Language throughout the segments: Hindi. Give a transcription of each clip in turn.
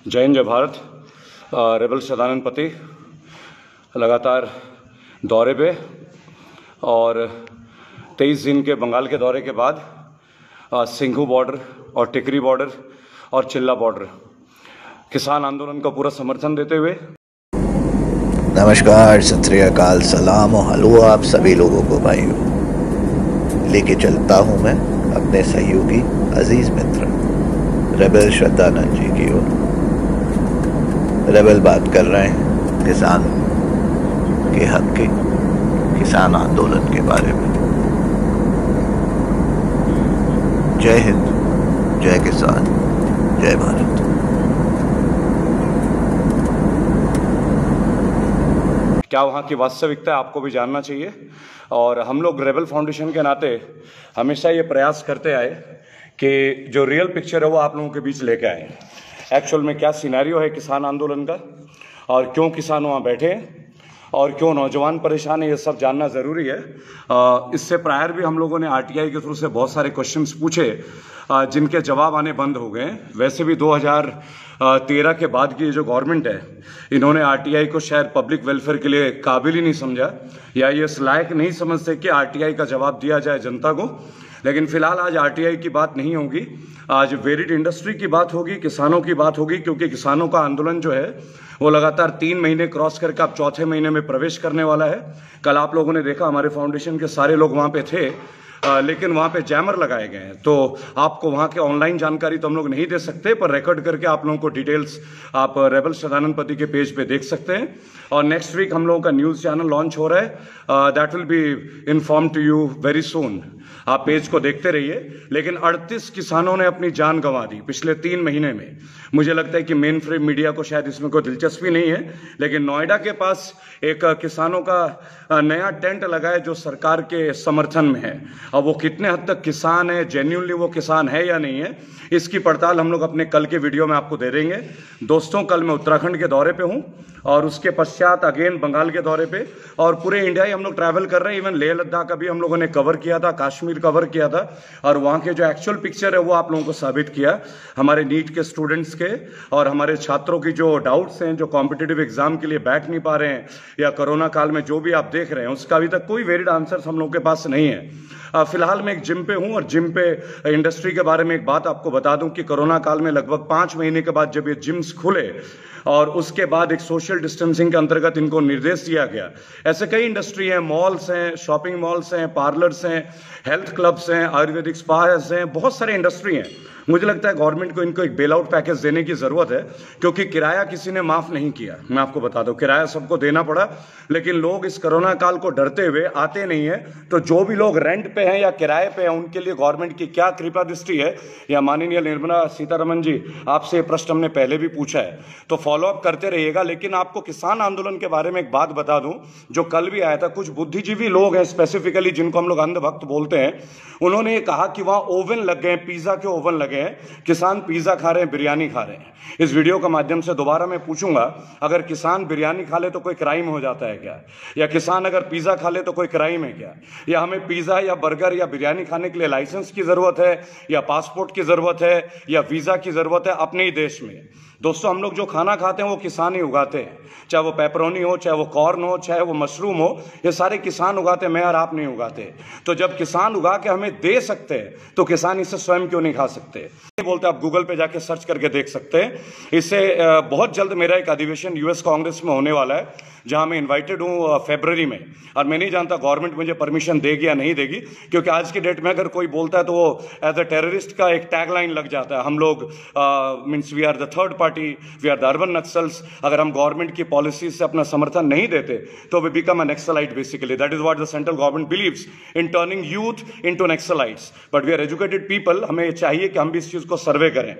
जय हिंद जय भारत। रेबल सदानंद पति लगातार दौरे पे और 23 दिन के बंगाल के दौरे के बाद सिंघू बॉर्डर और टिकरी बॉर्डर और चिल्ला बॉर्डर किसान आंदोलन का पूरा समर्थन देते हुए नमस्कार, सत श्री अकाल, सलाम और हलो आप सभी लोगों को भाइयों। लेके चलता हूँ मैं अपने सहयोगी अजीज मित्र रेबल सदानंद जी की ओर। रेबल बात कर रहे हैं किसान के हक के, किसान आंदोलन के बारे में। जय हिंद, जय किसान, जय भारत। क्या वहाँ की वास्तविकता आपको भी जानना चाहिए। और हम लोग रेबल फाउंडेशन के नाते हमेशा ये प्रयास करते आए कि जो रियल पिक्चर है वो आप लोगों के बीच लेके आए। एक्चुअल में क्या सिनेरियो है किसान आंदोलन का और क्यों किसान वहाँ बैठे हैं और क्यों नौजवान परेशान है, ये सब जानना ज़रूरी है। इससे प्रायर भी हम लोगों ने आरटीआई के थ्रू से बहुत सारे क्वेश्चंस पूछे जिनके जवाब आने बंद हो गए। वैसे भी 2013 के बाद की जो गवर्नमेंट है, इन्होंने आरटीआई को शायद पब्लिक वेलफेयर के लिए काबिल ही नहीं समझा या ये इस लायक नहीं समझते कि आरटीआई का जवाब दिया जाए जनता को। लेकिन फिलहाल आज आरटीआई की बात नहीं होगी, आज वेरिड इंडस्ट्री की बात होगी, किसानों की बात होगी, क्योंकि किसानों का आंदोलन जो है वो लगातार 3 महीने क्रॉस करके अब चौथे महीने में प्रवेश करने वाला है। कल आप लोगों ने देखा हमारे फाउंडेशन के सारे लोग वहाँ पे थे, लेकिन वहाँ पे जैमर लगाए गए हैं, तो आपको वहाँ के ऑनलाइन जानकारी तो हम लोग नहीं दे सकते, पर रिकॉर्ड करके आप लोगों को डिटेल्स आप रेबल सदानंद पति के पेज पे देख सकते हैं। और नेक्स्ट वीक हम लोगों का न्यूज़ चैनल लॉन्च हो रहा है, that will be inform to you very soon. आप पेज को देखते रहिए। लेकिन 38 किसानों ने अपनी जान गंवा दी पिछले 3 महीने में। मुझे लगता है कि मेन फ्रेम मीडिया को शायद इसमें कोई दिलचस्पी नहीं है, लेकिन नोएडा के पास एक किसानों का नया टेंट लगा है जो सरकार के समर्थन में है। अब वो कितने हद तक किसान है, जेन्युइनली वो किसान है या नहीं है, इसकी पड़ताल हम लोग अपने कल के वीडियो में आपको दे देंगे। दोस्तों, कल मैं उत्तराखंड के दौरे पे हूँ और उसके पश्चात अगेन बंगाल के दौरे पे, और पूरे इंडिया ही हम लोग ट्रैवल कर रहे हैं। इवन लेह लद्दाख का भी हम लोगों ने कवर किया था, कश्मीर कवर किया था, और वहाँ के जो एक्चुअल पिक्चर है वो आप लोगों को साबित किया। हमारे नीट के स्टूडेंट्स के और हमारे छात्रों की जो डाउट्स हैं, जो कॉम्पिटिटिव एग्जाम के लिए बैठ नहीं पा रहे हैं, या कोरोना काल में जो भी आप देख रहे हैं, उसका अभी तक कोई वेरिड आंसर हम लोगों के पास नहीं है। फिलहाल मैं एक जिम पे हूँ और जिम पे इंडस्ट्री के बारे में एक बात आपको बता दूं कि कोरोना काल में लगभग 5 महीने के बाद जब ये जिम्स खुले और उसके बाद एक सोशल डिस्टेंसिंग के अंतर्गत इनको निर्देश दिया गया, ऐसे कई इंडस्ट्री हैं, मॉल्स हैं, शॉपिंग मॉल्स हैं, पार्लर्स हैं, हेल्थ क्लब्स हैं, आयुर्वेदिक स्पास हैं, बहुत सारे इंडस्ट्री हैं। मुझे लगता है गवर्नमेंट को इनको एक बेल आउट पैकेज देने की जरूरत है, क्योंकि किराया किसी ने माफ नहीं किया। मैं आपको बता दूं, किराया सबको देना पड़ा, लेकिन लोग इस कोरोना काल को डरते हुए आते नहीं है। तो जो भी लोग रेंट पे हैं या किराए पे हैं, उनके लिए गवर्नमेंट की क्या कृपा दृष्टि है, या माननीय निर्मला सीतारमण जी, आपसे ये प्रश्न हमने पहले भी पूछा है, तो फॉलोअप करते रहिएगा। लेकिन आपको किसान आंदोलन के बारे में एक बात बता दूं जो कल भी आया था। कुछ बुद्धिजीवी लोग हैं स्पेसिफिकली, जिनको हम लोग अंधभक्त बोलते हैं, उन्होंने ये कहा कि वहां ओवन लग गए, पिज्जा के ओवन लगे हैं, किसान पिज्जा खा रहे हैं, बिरयानी खा रहे हैं। इस वीडियो के माध्यम से दोबारा मैं पूछूंगा, अगर किसान बिरयानी खा ले तो कोई क्राइम हो जाता है क्या? या किसान अगर पिज्जा खा ले तो कोई क्राइम है क्या? या हमें पिज्जा या बर्गर या बिरयानी खाने के लिए लाइसेंस की जरूरत है, या पासपोर्ट की जरूरत है, या वीजा की जरूरत है अपने ही देश में? दोस्तों, हम लोग जो खाना खाते हैं वो किसान ही उगाते हैं, चाहे वो पेपरोनी हो, चाहे वो कॉर्न हो, चाहे वो मशरूम हो, ये सारे किसान उगाते हैं, मैं और आप नहीं उगाते। तो जब किसान उगा के हमें दे सकते हैं तो किसान इसे स्वयं क्यों नहीं खा सकते? बोलते आप गूगल पे जाके सर्च करके देख सकते हैं। इससे बहुत जल्द मेरा एक अधिवेशन यूएस कांग्रेस में होने वाला है, जहां मैं इनवाइटेड हूं फरवरी में, और मैं नहीं जानता गवर्नमेंट मुझे परमिशन देगी या नहीं देगी, क्योंकि आज की डेट में अगर कोई बोलता है तो वो एज अ टेररिस्ट का एक टैगलाइन लग जाता है। हम लोग means we are the third party, we are the urban naxals. अगर हम गवर्नमेंट की पॉलिसी से अपना समर्थन नहीं देते तो we become a naxalite basically. That is what the central government believes, in turning youth into naxalites. But we are educated people, हमें चाहिए कि हम भी इस चीज को सर्वे करें।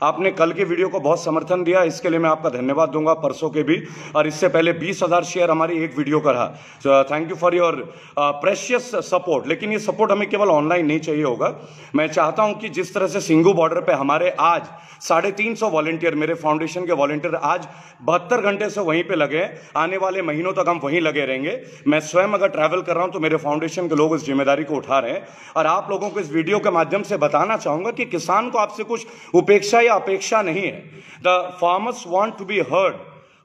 आपने कल के वीडियो को बहुत समर्थन दिया, इसके लिए मैं आपका धन्यवाद दूंगा, परसों के भी, और इससे पहले 20,000 शेयर हमारी एक वीडियो का रहा। So thank you for your precious support. लेकिन ये सपोर्ट हमें केवल ऑनलाइन नहीं चाहिए होगा। मैं चाहता हूं कि जिस तरह से सिंघू बॉर्डर पे हमारे आज 350 वॉलंटियर, मेरे फाउंडेशन के वॉलंटियर आज 72 घंटे से वहीं पे लगे हैं। आने वाले महीनों तक हम वहीं लगे रहेंगे। मैं स्वयं अगर ट्रैवल कर रहा हूं तो मेरे फाउंडेशन के लोग इस जिम्मेदारी को उठा रहे हैं। और आप लोगों को इस वीडियो के माध्यम से बताना चाहूंगा कि किसान को आपसे कुछ उपेक्षा या अपेक्षा नहीं है। The farmers want to be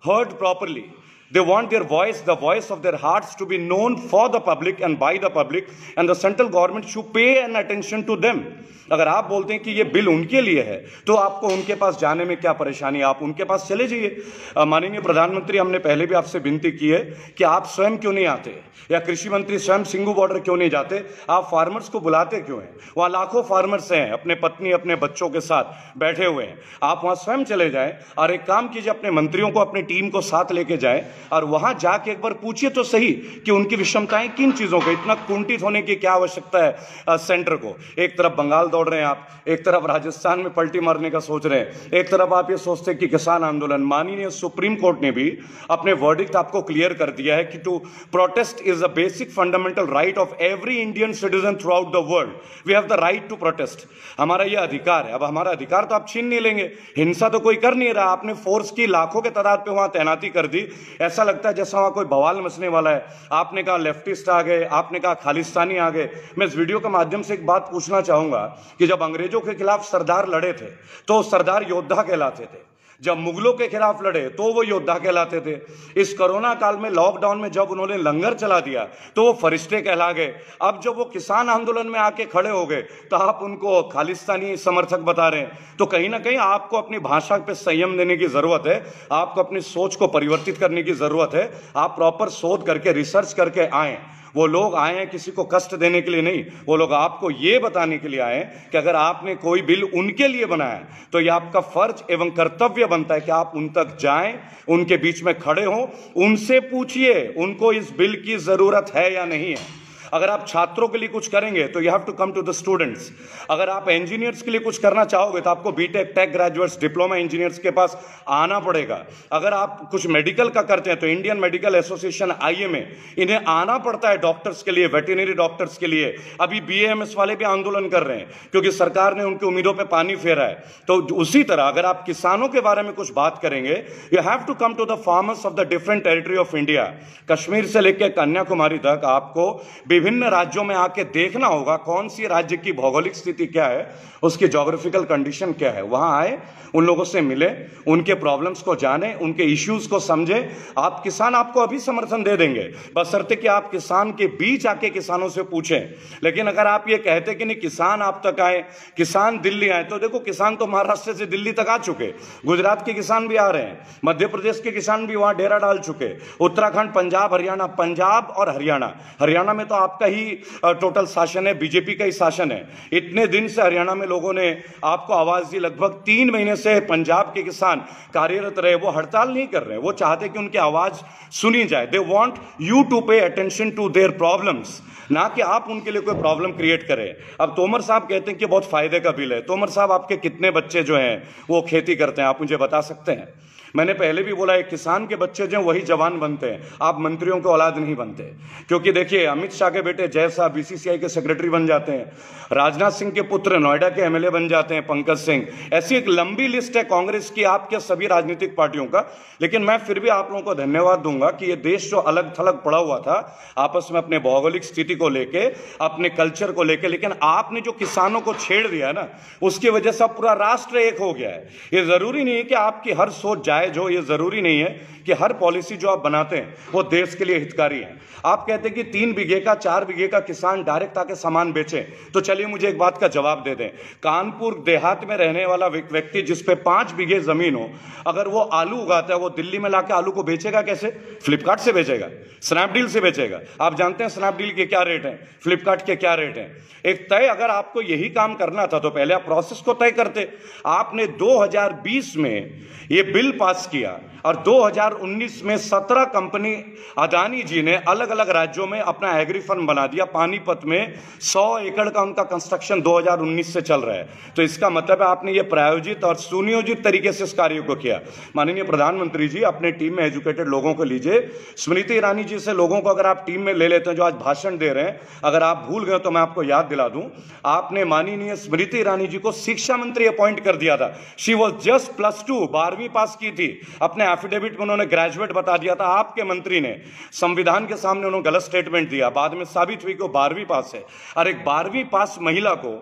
heard properly. They want their voice, the voice of their hearts, to be known for the public and by the public, and the central government should pay an attention to them. अगर आप बोलते हैं कि ये बिल उनके लिए है तो आपको उनके पास जाने में क्या परेशानी, आप उनके पास चले जाइए। माननीय प्रधानमंत्री, हमने पहले भी आपसे विनती की है कि आप स्वयं क्यों नहीं आते, या कृषि मंत्री स्वयं सिंगू बॉर्डर क्यों नहीं जाते, आप फार्मर्स को बुलाते क्यों हैं? वहाँ लाखों फार्मर्स हैं, अपने पत्नी अपने बच्चों के साथ बैठे हुए हैं। आप वहाँ स्वयं चले जाएं और एक काम कीजिए, अपने मंत्रियों को, अपनी टीम को साथ लेके जाएं और वहाँ जाके एक बार पूछिए तो सही कि उनकी विषमताएं किन चीज़ों को, इतना कुंठित होने की क्या आवश्यकता है सेंटर को। एक तरफ बंगाल दौड़ रहे हैं आप, एक तरफ राजस्थान में पलटी मारने का सोच रहे हैं, एक तरफ आप ये सोचते हैं कि किसान आंदोलन। माननीय सुप्रीम कोर्ट ने भी अपने वर्डिक्ट आपको क्लियर कर दिया है कि to protest is a basic fundamental right of every Indian citizen throughout the world. We have the right to protest, हमारा ये अधिकार है। अब हमारा अधिकार तो आप छीन नहीं लेंगे, हिंसा तो कोई कर नहीं रहा, आपने फोर्स की लाखों के तादाद पे वहां तैनाती कर दी, ऐसा लगता है जैसा वहां कोई बवाल मचने वाला है। आपने कहा लेफ्टिस्ट आ गए, आपने कहा खालिस्तानी आ गए। मैं इस वीडियो के माध्यम से एक बात पूछना चाहूंगा कि जब अंग्रेजों के खिलाफ सरदार लड़े थे तो सरदार योद्धा कहलाते थे, जब मुगलों के खिलाफ लड़े तो वो योद्धा कहलाते थे। इस कोरोना काल में, लॉकडाउन में जब उन्होंने लंगर चला दिया तो वो फरिश्ते कहला गए। अब जब वो किसान आंदोलन में आके खड़े हो गए तो आप उनको खालिस्तानी समर्थक बता रहे हैं। तो कहीं ना कहीं आपको अपनी भाषा पे संयम देने की जरूरत है, आपको अपनी सोच को परिवर्तित करने की जरूरत है। आप प्रॉपर शोध करके, रिसर्च करके आए। वो लोग आए हैं किसी को कष्ट देने के लिए नहीं, वो लोग आपको ये बताने के लिए आए कि अगर आपने कोई बिल उनके लिए बनाया तो ये आपका फर्ज एवं कर्तव्य बनता है कि आप उन तक जाएं, उनके बीच में खड़े हों, उनसे पूछिए उनको इस बिल की जरूरत है या नहीं है। अगर आप छात्रों के लिए कुछ करेंगे तो you have to come to the students. अगर आप इंजीनियर्स के लिए कुछ करना चाहोगे तो आपको BTech, tech graduates, diploma engineers के पास आना पड़ेगा। अगर आप कुछ मेडिकल का करते हैं तो इंडियन मेडिकल एसोसिएशन IMA, इन्हें आना पड़ता है डॉक्टर्स के लिए, वेटरनरी डॉक्टर्स के लिए। अभी BAMS वाले भी आंदोलन कर रहे हैं क्योंकि सरकार ने उनकी उम्मीदों पर पानी फेरा है। तो उसी तरह अगर आप किसानों के बारे में कुछ बात करेंगे, you have to come to the farmers of the different territory of India. Kashmir से लेकर कन्याकुमारी तक आपको विभिन्न राज्यों में आके देखना होगा कौन सी राज्य की भौगोलिक स्थिति क्या है, उसकी ज्योग्राफिकल कंडीशन क्या है। वहां आए, उन लोगों से मिले, उनके प्रॉब्लम्स को जाने, उनके इश्यूज को समझे। आप किसान आपको अभी समर्थन दे देंगे बशर्ते कि आप किसान के बीच आके किसानों से पूछें। लेकिन अगर आप ये कहते कि नहीं किसान आप तक आए, किसान दिल्ली आए, तो देखो किसान तो महाराष्ट्र से दिल्ली तक आ चुके, गुजरात के किसान भी आ रहे हैं, मध्य प्रदेश के किसान भी वहां डेरा डाल चुके, उत्तराखंड, पंजाब, हरियाणा, पंजाब और हरियाणा में तो आपका ही टोटल शासन है, बीजेपी का ही शासन है। इतने दिन से हरियाणा में लोगों ने आपको आवाज दी, लगभग 3 महीने से पंजाब के किसान कार्यरत रहे, वो हड़ताल नहीं कर रहे, वो चाहते कि उनकी आवाज सुनी जाए। They want you to pay attention to their problems, ना कि आप उनके लिए कोई प्रॉब्लम क्रिएट करें। अब तोमर साहब कहते हैं कि बहुत फायदे का बिल है। तोमर साहब, आपके कितने बच्चे जो हैं वो खेती करते हैं, आप मुझे बता सकते हैं? मैंने पहले भी बोला है, किसान के बच्चे जो वही जवान बनते हैं, आप मंत्रियों के औलाद नहीं बनते। क्योंकि देखिए, अमित शाह के बेटे जय साहब BCCI के सेक्रेटरी बन जाते हैं, राजनाथ सिंह के पुत्र नोएडा के MLA बन जाते हैं, पंकज सिंह। ऐसी एक लंबी लिस्ट है कांग्रेस की, आपके सभी राजनीतिक पार्टियों का। लेकिन मैं फिर भी आप लोगों को धन्यवाद दूंगा कि ये देश जो अलग थलग पड़ा हुआ था आपस में, अपने भौगोलिक स्थिति को लेके, अपने कल्चर को लेके, लेकिन आपने जो किसानों को छेड़ दिया ना, उसकी वजह से पूरा राष्ट्र एक हो गया है। ये जरूरी नहीं है कि आपकी हर सोच जायज हो, ये जरूरी नहीं है कि हर पॉलिसी जो आप बनाते हैं वो देश के लिए हितकारी है। आप कहते हैं कि 3 बीघे का, 4 बीघे का किसान डायरेक्ट आके सामान बेचे, तो चलिए मुझे एक बात का जवाब दे दें। कानपुर देहात में रहने वाला व्यक्ति जिस पे 5 बीघे जमीन हो, अगर वो आलू उगाता है, वो दिल्ली में लाके आलू को बेचेगा कैसे? फ्लिपकार्ट से बेचेगा, स्नैपडील से बेचेगा। आप जानते हैं स्नैपडील के क्या रेट हैं, फ्लिपकार्ट के क्या रेट हैं। एक तय, अगर आपको यही काम करना था तो पहले आप प्रोसेस को तय करते। आपने 2020 में ये बिल पास किया और 2019 में 17 कंपनी अदानी जी ने अलग अलग राज्यों में अपना एग्री फर्म बना दिया। पानीपत में 100 एकड़ का उनका कंस्ट्रक्शन 2019 से चल रहा है। तो इसका मतलब है आपने ये प्रायोजित और सुनियोजित तरीके से इस कार्य को किया। माननीय प्रधानमंत्री जी, अपने टीम में एजुकेटेड लोगों को लीजिए। स्मृति ईरानी जी से लोगों को अगर आप टीम में ले लेते हैं जो आज भाषण दे रहे हैं, अगर आप भूल गए तो मैं आपको याद दिला दूं, आपने माननीय स्मृति ईरानी जी को शिक्षा मंत्री अपॉइंट कर दिया था। शी वॉज जस्ट +2, 12वीं पास की थी। अपने एफिडेविट में उन्होंने ग्रेजुएट बता दिया था। आपके मंत्री ने संविधान के सामने उन्होंने गलत स्टेटमेंट दिया, बाद में साबित हुई कि वो 12वीं पास है। और एक 12वीं पास महिला को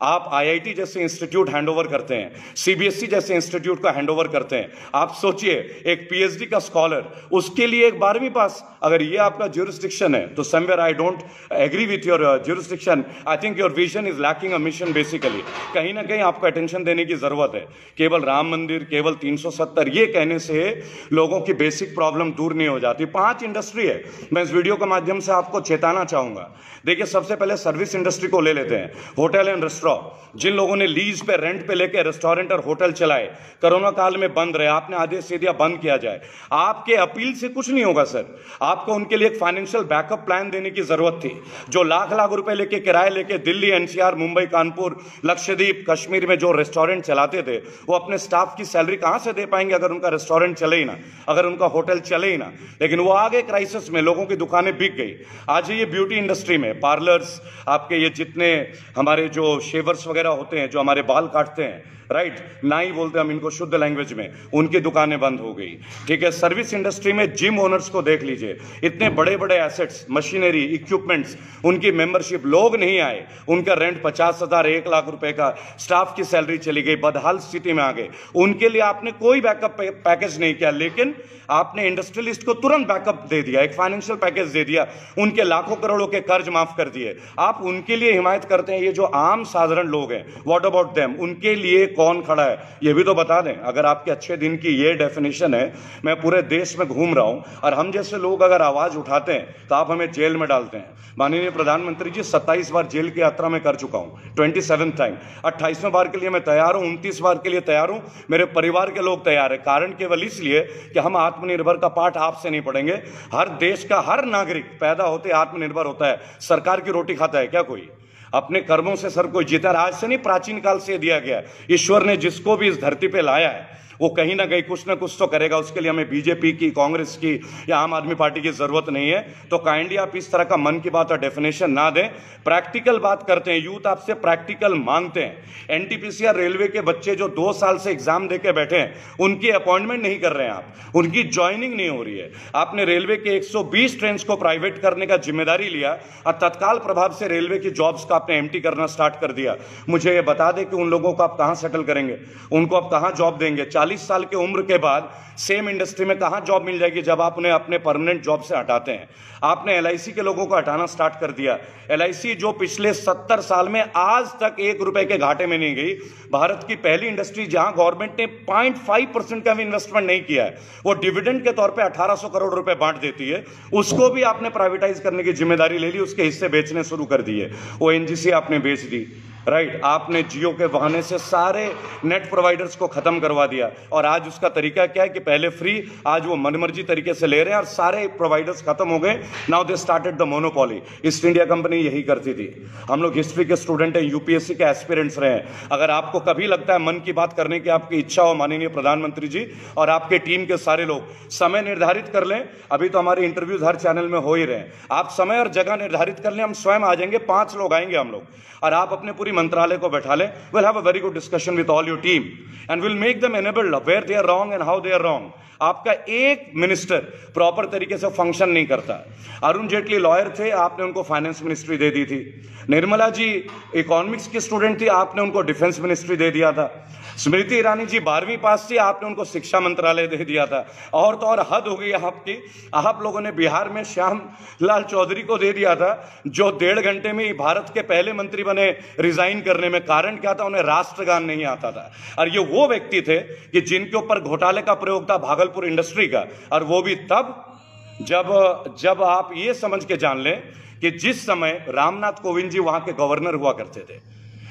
आप आईआईटी जैसे इंस्टीट्यूट हैंडओवर करते हैं, सीबीएसई जैसे इंस्टीट्यूट का हैंडओवर करते हैं। आप सोचिए, एक पीएचडी का स्कॉलर, उसके लिए एक 12वीं पास। अगर ये आपका ज्यूरिसडिक्शन है तो somewhere I don't agree with your jurisdiction. I think your vision is lacking a mission. Basically कहीं ना कहीं आपको अटेंशन देने की जरूरत है। केवल राम मंदिर, केवल 370 ये कहने से लोगों की बेसिक प्रॉब्लम दूर नहीं हो जाती। 5 इंडस्ट्री है। मैं इस वीडियो के माध्यम से आपको चेताना चाहूंगा। देखिए, सबसे पहले सर्विस इंडस्ट्री को ले लेते हैं। होटल एंड रेस्टोरेंट, जिन लोगों ने लीज पे, रेंट पे लेके रेस्टोरेंट और होटल चलाए, कोरोना काल में बंद रहे, आपने आदेश दे दिया बंद किया जाए। आपके अपील से कुछ नहीं होगा सर। आपको उनके लिए एक फाइनेंशियल बैकअप प्लान देने की जरूरत थी। जो लाख लाख रुपए लेके, किराए लेके दिल्ली, एनसीआर, मुंबई, कानपुर, लक्षद्वीप, कश्मीर में जो रेस्टोरेंट चलाते थे, वो अपने स्टाफ की सैलरी कहां से दे पाएंगे अगर उनका रेस्टोरेंट चले ही ना, अगर उनका होटल चले ही ना। लेकिन वो आगे क्राइसिस में लोगों की दुकानें बिक गई। आज ये ब्यूटी इंडस्ट्री में पार्लर्स, आपके ये जितने हमारे जो शेवर्स वगैरह होते हैं, जो हमारे बाल काटते हैं, राइट, नाई बोलते हैं हम इनको शुद्ध लैंग्वेज में, उनकी दुकानें बंद हो गई। ठीक है, सर्विस इंडस्ट्री में जिम ओनर्स को देख लीजिए, इतने बड़े बड़े एसेट्स, मशीनरी, इक्विपमेंट्स, उनकी मेंबरशिप, लोग नहीं आए, उनका रेंट 50,000, 1 लाख रुपए का, स्टाफ की सैलरी चली गई, बदहाल स्थिति में आ गए। उनके लिए आपने कोई बैकअप पैकेज नहीं किया, लेकिन आपने इंडस्ट्रियलिस्ट को तुरंत बैकअप दे दिया, एक फाइनेंशियल पैकेज दे दिया, उनके लाखों करोड़ों के कर्ज माफ कर दिए। आप उनके लिए हिमायत करते हैं। ये जो आम साधारण लोग हैं, व्हाट अबाउट देम, उनके लिए कौन खड़ा है ये भी तो बता दें। अगर आपके अच्छे दिन की ये डेफिनेशन है, मैं पूरे देश में घूम रहा हूं और हम जैसे लोग अगर आवाज उठाते हैं तो आप हमें जेल में डालते हैं। माननीय प्रधानमंत्री जी, 27 बार जेल की यात्रा में कर चुका हूं, 27th टाइम। 28वें बार के लिए मैं तैयार हूं, 29 बार के लिए तैयार हूं, मेरे परिवार के लोग तैयार है। कारण केवल इसलिए कि हम आत्मनिर्भर का पाठ आपसे नहीं पढ़ेंगे। हर देश का हर नागरिक पैदा होते आत्मनिर्भर होता है। सरकार की रोटी खाता है क्या कोई? अपने कर्मों से सर कोई जीता? आज से नहीं, प्राचीन काल से दिया गया। ईश्वर ने जिसको भी इस धरती पे लाया है वो कहीं ना कहीं कुछ ना कुछ तो करेगा। उसके लिए हमें बीजेपी की, कांग्रेस की या आम आदमी पार्टी की जरूरत नहीं है। तो काइंडली आप इस तरह का मन की बात और डेफिनेशन ना दें। प्रैक्टिकल बात करते हैं, यूथ आपसे प्रैक्टिकल मांगते हैं। एनटीपीसी या रेलवे के बच्चे जो 2 साल से एग्जाम देके बैठे हैं, उनकी अपॉइंटमेंट नहीं कर रहे हैं आप, उनकी ज्वाइनिंग नहीं हो रही है। आपने रेलवे के 120 ट्रेन को प्राइवेट करने का जिम्मेदारी लिया और तत्काल प्रभाव से रेलवे की जॉब्स का आपने एम्प्टी करना स्टार्ट कर दिया। मुझे ये बता दें कि उन लोगों को आप कहां सेटल करेंगे, उनको आप कहां जॉब देंगे? 40 साल की उम्र के बाद सेम इंडस्ट्री में कहां जॉब मिल जाएगी जब आप उन्हें अपने परमानेंट जॉब से हटाते हैं? आपने एलआईसी के लोगों को हटाना स्टार्ट कर दिया। एलआईसी जो पिछले 70 साल में आज तक 1 रुपए के घाटे में नहीं गई, भारत की पहली इंडस्ट्री जहां गवर्नमेंट ने 0.5% का भी इन्वेस्टमेंट नहीं किया है, वो डिविडेंड के तौर पे 1800 करोड़ रुपए बांट देती है, उसको भी आपने प्राइवेटाइज करने की जिम्मेदारी ले ली, उसके हिस्से बेचने शुरू कर दिए। ओएनजीसी आपने बेच दी, राइट। आपने जियो के बहाने से सारे नेट प्रोवाइडर्स को खत्म करवा दिया और आज उसका तरीका क्या है कि पहले फ्री, आज वो मनमर्जी तरीके से ले रहे हैं और सारे प्रोवाइडर्स खत्म हो गए। Now they started the monopoly. East India company यही करती थी। हम लोग हिस्ट्री के स्टूडेंट हैं, यूपीएससी के एस्पिरेंट्स रहे हैं। अगर आपको कभी लगता है मन की बात करने की आपकी इच्छा हो, माननीय प्रधानमंत्री जी और आपके टीम के सारे लोग, समय निर्धारित कर लें। अभी तो हमारे इंटरव्यूज हर चैनल में हो ही रहे हैं। आप समय और जगह निर्धारित कर लें, हम स्वयं आ जाएंगे, 5 लोग आएंगे हम लोग, और आप अपने पूरी मंत्रालय को बैठा लें। We'll have a very good discussion with all your team and we'll make them enabled where they are wrong and how they are wrong. आपका एक मिनिस्टर प्रॉपर तरीके से फंक्शन नहीं करता। अरुण जेटली लॉयर थे, आपने उनको फाइनेंस मिनिस्ट्री दे दी थी। निर्मला जी इकोनॉमिक्स की स्टूडेंट थी, आपने उनको डिफेंस मिनिस्ट्री दे दिया था। स्मृति ईरानी जी 12वीं पास थी, आपने उनको शिक्षा मंत्रालय दे दिया था। और तो और हद हो गई आपकी, आप लोगों ने बिहार में श्याम लाल चौधरी को दे दिया था, जो 1.5 घंटे में भारत के पहले मंत्री बने रिजाइन करने में। कारण क्या था? उन्हें राष्ट्रगान नहीं आता था। और ये वो व्यक्ति थे कि जिनके ऊपर घोटाले का प्रयोग था भागलपुर इंडस्ट्री का, और वो भी तब जब आप ये समझ के जान लें कि जिस समय रामनाथ कोविंद जी वहां के गवर्नर हुआ करते थे।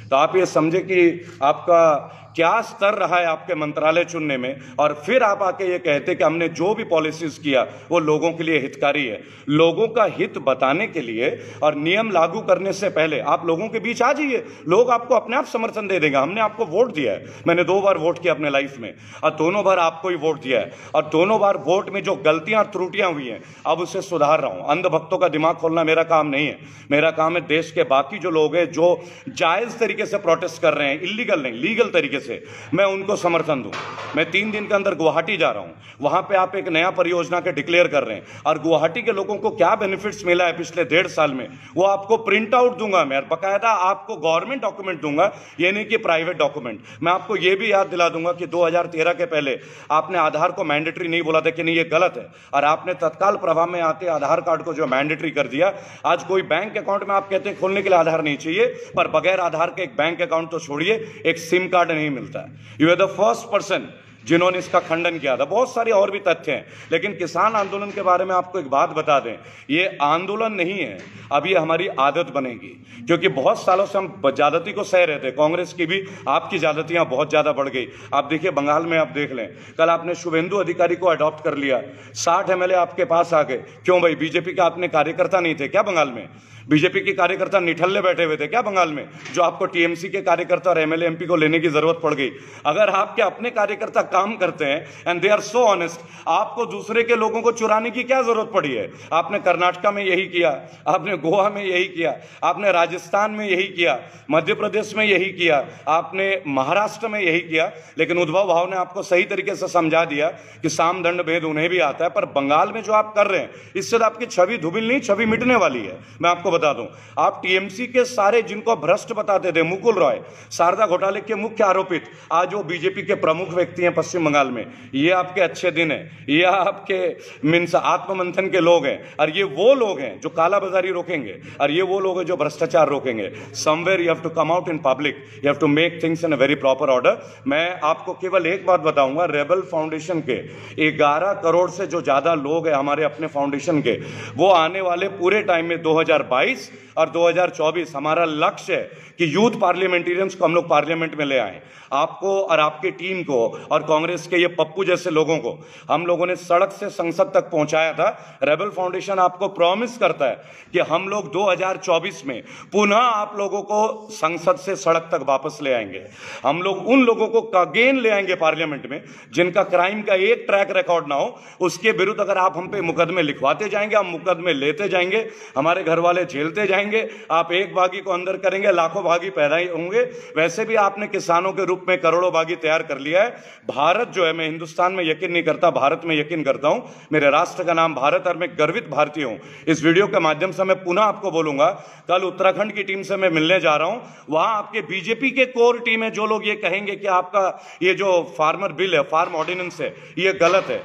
तो आप ये समझे कि आपका क्या स्तर रहा है आपके मंत्रालय चुनने में, और फिर आप आके ये कहते कि हमने जो भी पॉलिसीज किया वो लोगों के लिए हितकारी है। लोगों का हित बताने के लिए और नियम लागू करने से पहले आप लोगों के बीच आ जाइए, लोग आपको अपने आप समर्थन दे देंगे। हमने आपको वोट दिया है, मैंने 2 बार वोट किया अपने लाइफ में और दोनों बार आपको ही वोट दिया है, और दोनों बार वोट में जो गलतियां त्रुटियां हुई हैं अब उसे सुधार रहा हूं। अंधभक्तों का दिमाग खोलना मेरा काम नहीं है, मेरा काम है देश के बाकी जो लोग हैं जो जायज तरीके से प्रोटेस्ट कर रहे हैं, इलीगल नहीं लीगल तरीके से, मैं उनको समर्थन दूं। मैं 3 दिन के अंदर गुवाहाटी जा रहा हूं, वहां पे आप एक नया परियोजना के डिक्लेयर कर रहे हैं, और गुवाहाटी के लोगों को क्या बेनिफिट्स मिला है पिछले 1.5 साल में वो आपको प्रिंट आउट दूंगा मैं, बकायदा आपको गवर्नमेंट डॉक्यूमेंट दूंगा, ये नहीं कि प्राइवेट डॉक्यूमेंट। मैं आपको ये भी याद दिला दूंगा कि 2013 के पहले आपने आधार को मैंडेटरी नहीं बोला था कि नहीं ये गलत है, और आपने तत्काल प्रभाव में आते आधार कार्ड को जो मैंडेटरी कर दिया। आज कोई बैंक अकाउंट में आप कहते हैं खोलने के लिए आधार नहीं चाहिए, पर बगैर आधार के एक बैंक अकाउंट तो छोड़िए, एक सिम कार्ड नहीं मिलता है। You are the first person जिन्होंने इसका खंडन किया था। बहुत सारे और भी तथ्य हैं, लेकिन किसान आंदोलन के बारे में आपको एक बात बता दें, ये आंदोलन नहीं है, अब ये हमारी आदत बनेगी, क्योंकि बहुत सालों से हम ज्यादती को सह रहे थे। कांग्रेस की भी आपकी ज्यादतियां बहुत ज्यादा बढ़ गई। आप देखिए बंगाल में, आप देख लें, कल आपने शुभेंदु अधिकारी को अडॉप्ट कर लिया, 60 एमएलए आपके पास आ गए। क्यों भाई, बीजेपी के आपने कार्यकर्ता नहीं थे क्या बंगाल में? बीजेपी के कार्यकर्ता निठल्ले बैठे हुए थे क्या बंगाल में, जो आपको टीएमसी के कार्यकर्ता और एमएलए एमपी को लेने की जरूरत पड़ गई? अगर आपके अपने कार्यकर्ता काम करते हैं and they are so honest, आपको दूसरे के लोगों को चुराने की क्या जरूरत पड़ी है? आपने कर्नाटका में यही किया, आपने गोवा में यही किया, आपने राजस्थान में यही किया, मध्य प्रदेश में यही किया, आपने महाराष्ट्र में यही किया, लेकिन उद्धव भाव ने आपको सही तरीके से समझा दिया कि साम दंड भेद उन्हें भी आता है। पर बंगाल में जो आप कर रहे हैं, इससे तो आपकी छवि धुबिल नहीं, छवि मिटने वाली है। मैं आपको बता दूं, आप टीएमसी के सारे जिनको भ्रष्ट बताते थे, मुकुल रॉय, शारदा घोटाले के मुख्य आरोपित, आज वो बीजेपी के प्रमुख व्यक्ति हैं पश्चिम बंगाल में। ये आपके अच्छे दिन है, ये आपके मीन्स आत्ममंथन के लोग हैं, और ये वो लोग हैं जो कालाबाजारी रोकेंगे, और ये वो लोग हैं जो भ्रष्टाचार रोकेंगे। Somewhere you have to come out in public, you have to make things in a very proper order. मैं आपको केवल एक बात बताऊंगा, रेबल फाउंडेशन के 11 करोड़ से जो ज्यादा लोग हैं हमारे अपने फाउंडेशन के, वो आने वाले पूरे टाइम में 2022 और 2024 हमारा लक्ष्य है कि यूथ पार्लियामेंटेरियंस को हम लोग पार्लियामेंट में ले आए। आपको और आपकी टीम को और कांग्रेस के ये पप्पू जैसे लोगों को हम लोगों ने सड़क से संसद तक पहुंचाया था। रेबल फाउंडेशन आपको प्रॉमिस करता है कि हम लोग 2024 में पुनः आप लोगों को संसद से सड़क तक वापस ले आएंगे। हम लोग उन लोगों को अगेन ले आएंगे पार्लियामेंट में जिनका क्राइम का एक ट्रैक रिकॉर्ड ना हो, उसके विरुद्ध अगर आप हम पे मुकदमे लिखवाते जाएंगे, हम मुकदमे लेते जाएंगे, हमारे घर वाले झेलते जाएंगे। आप एक बागी को अंदर करेंगे, लाखों बागी पैदा ही होंगे। वैसे भी आपने किसानों के रूप में करोड़ों बागी तैयार कर लिया है। भारत जो है, मैं हिंदुस्तान में यकीन नहीं करता, भारत में यकीन करता हूं। मेरे राष्ट्र का नाम भारत और मैं गर्वित भारतीय हूं। इस वीडियो के माध्यम से मैं पुनः आपको बोलूंगा, कल उत्तराखंड की टीम से मैं मिलने जा रहा हूं। वहां आपके बीजेपी के कोर टीम है, जो लोग ये कहेंगे कि आपका ये जो फार्मर बिल है, फार्म ऑर्डिनेंस है, ये गलत है,